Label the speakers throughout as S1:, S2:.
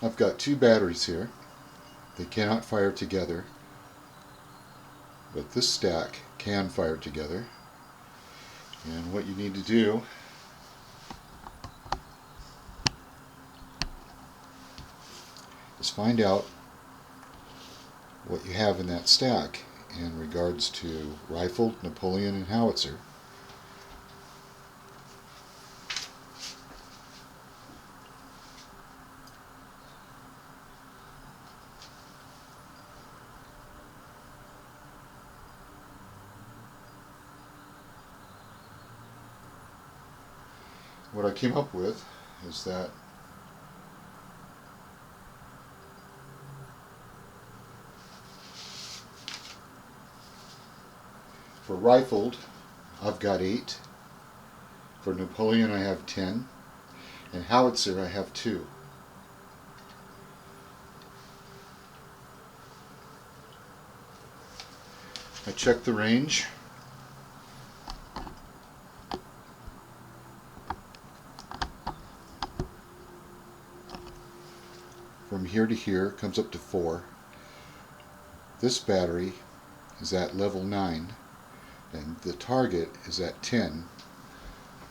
S1: I've got two batteries here. They cannot fire together, but this stack can fire together. And what you need to do is find out what you have in that stack in regards to rifle, Napoleon, and howitzer. What I came up with is that for rifled, I've got 8. For Napoleon, I have 10. And howitzer, I have 2. I checked the range. From here to here comes up to 4. This battery is at level 9, and the target is at 10,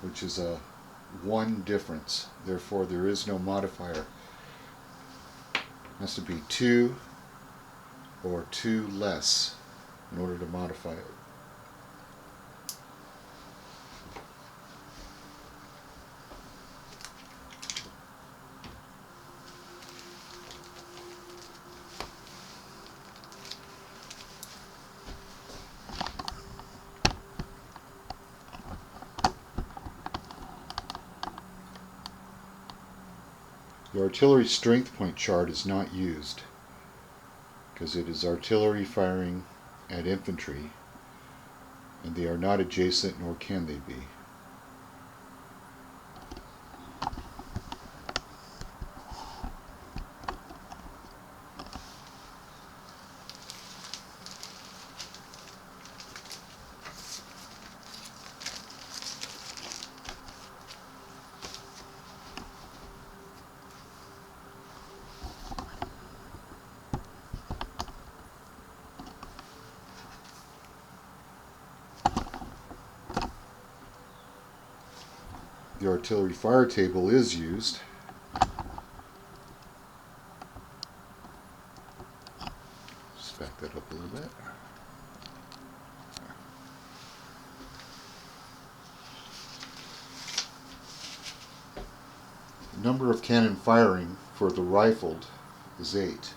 S1: which is a 1 difference. Therefore, there is no modifier. It has to be 2 or 2 less in order to modify it. The artillery strength point chart is not used because it is artillery firing at infantry, and they are not adjacent, nor can they be. The artillery fire table is used. Just back that up a little bit. The number of cannon firing for the rifled is 8.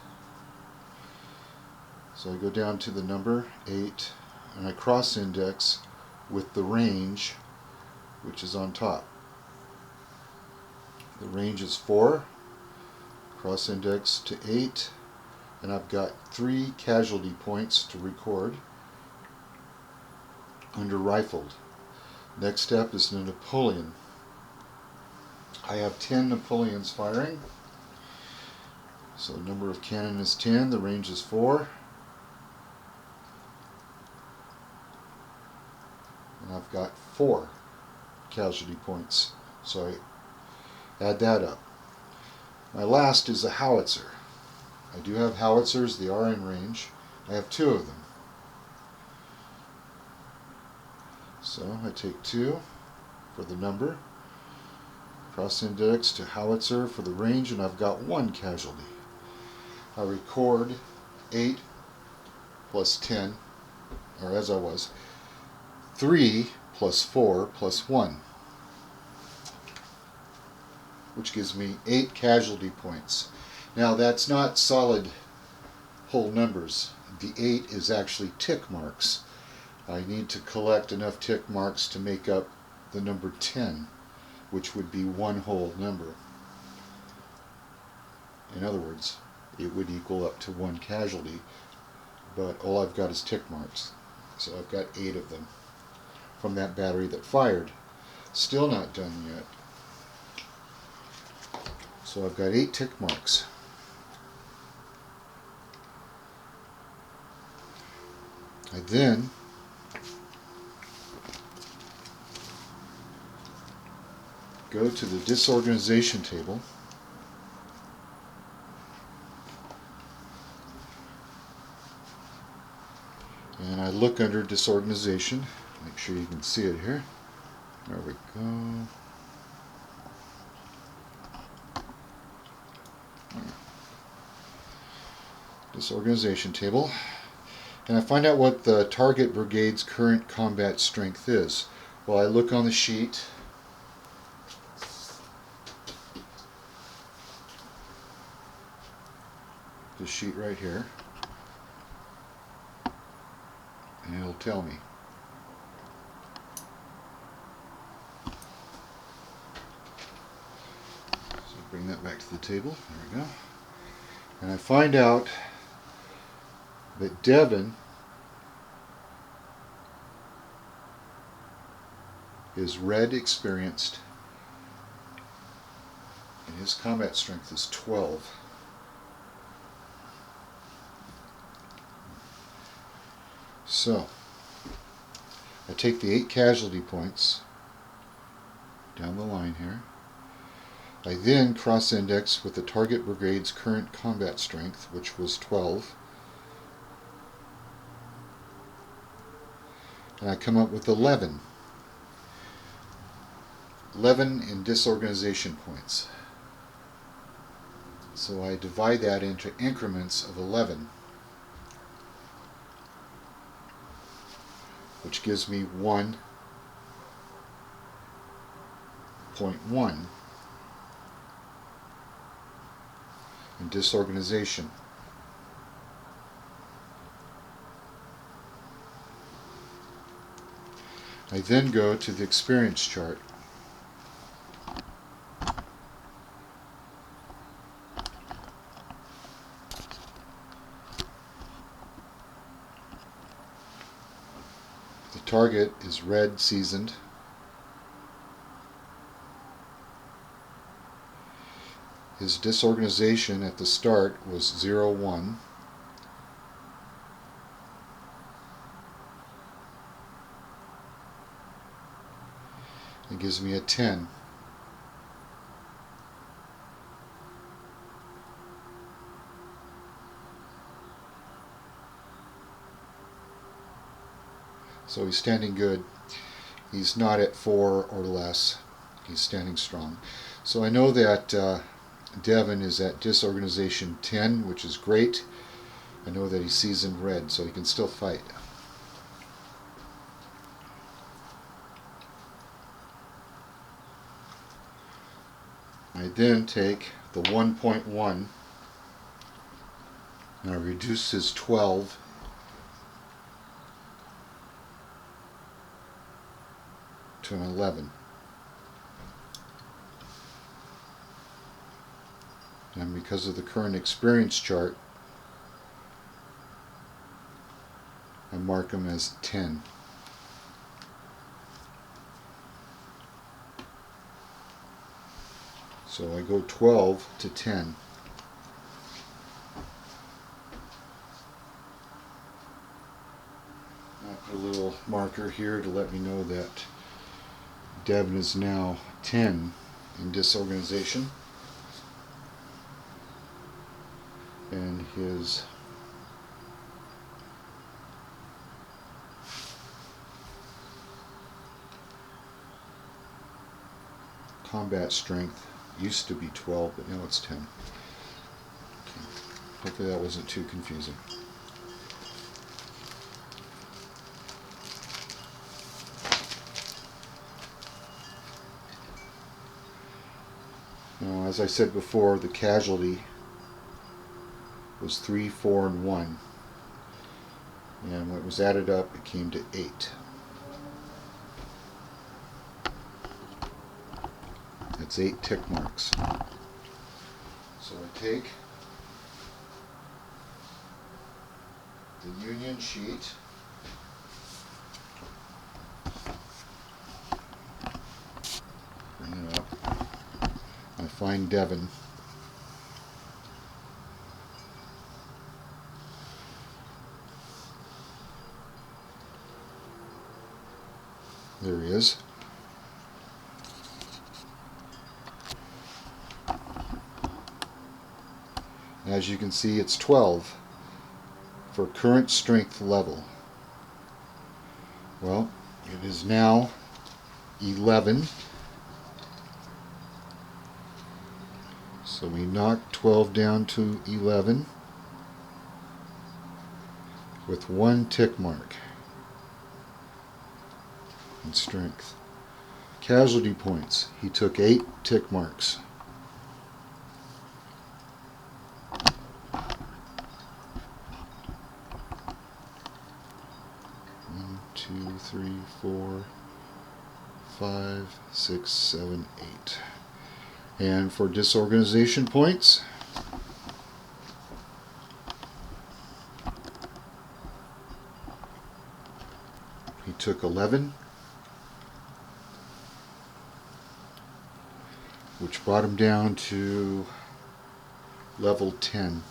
S1: So I go down to the number 8 and I cross index with the range, which is on top. The range is 4, cross index to 8, and I've got 3 casualty points to record under rifled. Next step is the Napoleon. I have 10 Napoleons firing, so the number of cannon is 10, the range is 4, and I've got 4 casualty points, so I add that up. My last is a howitzer. I do have howitzers, they are in range. I have 2 of them. So I take 2 for the number, cross index to howitzer for the range, and I've got 1 casualty. I record 8 plus 10, or as I was, 3 plus 4 plus 1. Which gives me 8 casualty points. Now that's not solid whole numbers. The 8 is actually tick marks. I need to collect enough tick marks to make up the number 10, which would be 1 whole number. In other words, it would equal up to 1 casualty, but all I've got is tick marks. So I've got 8 of them from that battery that fired. Still not done yet. So I've got 8 tick marks. I then go to the disorganization table look under disorganization. Make sure you can see it here. There we go. Disorganization table. And I find out what the target brigade's current combat strength is. Well, I look on the sheet. The sheet right here. And it'll tell me. So bring that back to the table. There we go. And I find out that Devon is red experienced and his combat strength is 12. So I take the 8 casualty points down the line here. I then cross-index with the target brigade's current combat strength, which was 12. And I come up with 11. 11 in disorganization points. So I divide that into increments of 11, which gives me 1.1 in disorganization. I then go to the experience chart. The target is red seasoned. His disorganization at the start was 0-1. It gives me a 10. So he's standing good. He's not at 4 or less. He's standing strong. So I know that Devon is at disorganization 10, which is great. I know that he's seasoned red, so he can still fight. I then take the 1.1 and I reduce his 12 to an 11. And because of the current experience chart, I mark him as 10. So I go 12 to 10. I put a little marker here to let me know that Devon is now 10 in disorganization. And his combat strength used to be 12, but now it's 10. Okay. Hopefully that wasn't too confusing. Now, as I said before, the casualty was 3, 4, and 1. And when it was added up, it came to 8. That's 8 tick marks. So I take the union sheet, bring it up, I find Devon. There he is. As you can see, it's 12 for current strength level. Well, it is now 11. So we knocked 12 down to 11 with 1 tick mark in strength. Casualty points. He took 8 tick marks. 1, 2, 3, 4, 5, 6, 7, 8. And for disorganization points, he took 11, which brought him down to level 10.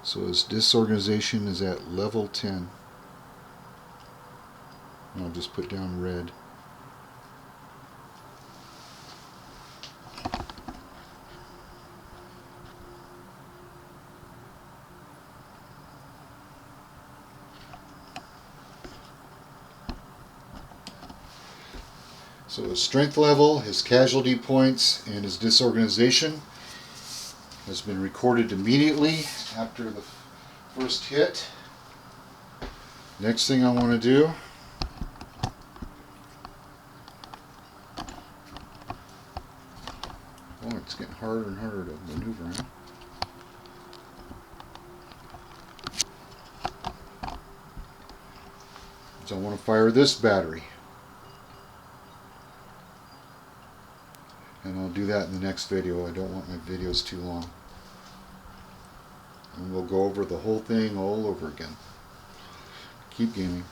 S1: So his disorganization is at level 10. And I'll just put down red. So his strength level, his casualty points, and his disorganization has been recorded immediately after the first hit. Next thing I want to do it's getting harder and harder to maneuver in. So I want to fire this battery. And I'll do that in the next video. I don't want my videos too long. And we'll go over the whole thing all over again. Keep gaming.